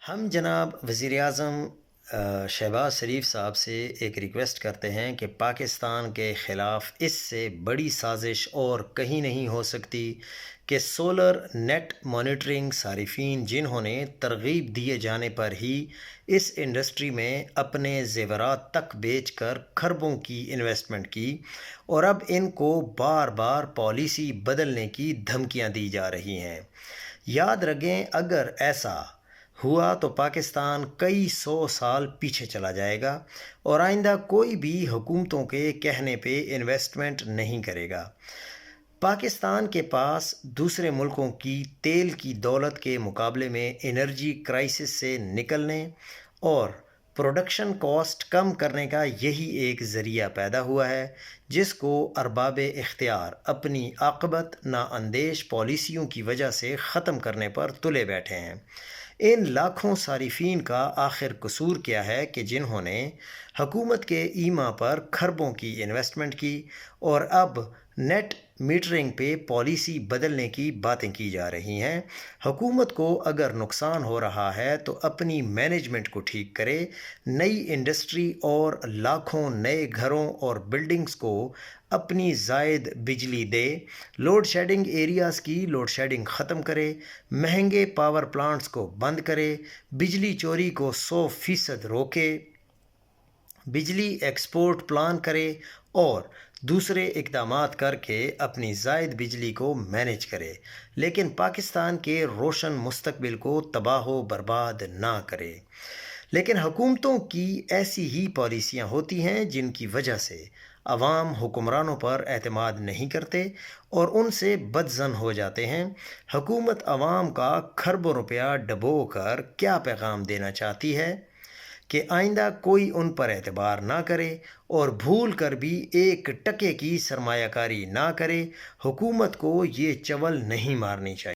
ہم جناب وزیر اعظم شہباز شریف صاحب سے ایک ریکویسٹ کرتے ہیں کہ پاکستان کے خلاف اس سے بڑی سازش اور کہیں نہیں ہو سکتی کہ سولر نیٹ مانیٹرنگ صارفین جنہوں نے ترغیب دیے جانے پر ہی اس انڈسٹری میں اپنے زیورات تک بیچ کر کھربوں کی انویسٹمنٹ کی اور اب ان کو بار بار پالیسی بدلنے کی دھمکیاں دی جا رہی ہیں۔ یاد رکھیں، اگر ایسا ہوا تو پاکستان کئی سو سال پیچھے چلا جائے گا اور آئندہ کوئی بھی حکومتوں کے کہنے پہ انویسٹمنٹ نہیں کرے گا۔ پاکستان کے پاس دوسرے ملکوں کی تیل کی دولت کے مقابلے میں انرجی کرائسس سے نکلنے اور پروڈکشن کاسٹ کم کرنے کا یہی ایک ذریعہ پیدا ہوا ہے، جس کو ارباب اختیار اپنی عاقبت نااندیش پالیسیوں کی وجہ سے ختم کرنے پر تلے بیٹھے ہیں۔ ان لاکھوں صارفین کا آخر قصور کیا ہے کہ جنہوں نے حکومت کے ایما پر کھربوں کی انویسٹمنٹ کی اور اب نیٹ میٹرنگ پہ پالیسی بدلنے کی باتیں کی جا رہی ہیں؟ حکومت کو اگر نقصان ہو رہا ہے تو اپنی مینجمنٹ کو ٹھیک کرے، نئی انڈسٹری اور لاکھوں نئے گھروں اور بلڈنگز کو اپنی زائد بجلی دے، لوڈ شیڈنگ ایریاز کی لوڈ شیڈنگ ختم کرے، مہنگے پاور پلانٹس کو بند کرے، بجلی چوری کو 100% روکے، بجلی ایکسپورٹ پلان کرے اور دوسرے اقدامات کر کے اپنی زائد بجلی کو مینیج کرے، لیکن پاکستان کے روشن مستقبل کو تباہ و برباد نہ کرے۔ لیکن حکومتوں کی ایسی ہی پالیسیاں ہوتی ہیں جن کی وجہ سے عوام حکمرانوں پر اعتماد نہیں کرتے اور ان سے بدظن ہو جاتے ہیں۔ حکومت عوام کا کھربوں روپیہ ڈبو کر کیا پیغام دینا چاہتی ہے کہ آئندہ کوئی ان پر اعتبار نہ کرے اور بھول کر بھی ایک ٹکے کی سرمایہ کاری نہ کرے۔ حکومت کو یہ چول نہیں مارنی چاہیے۔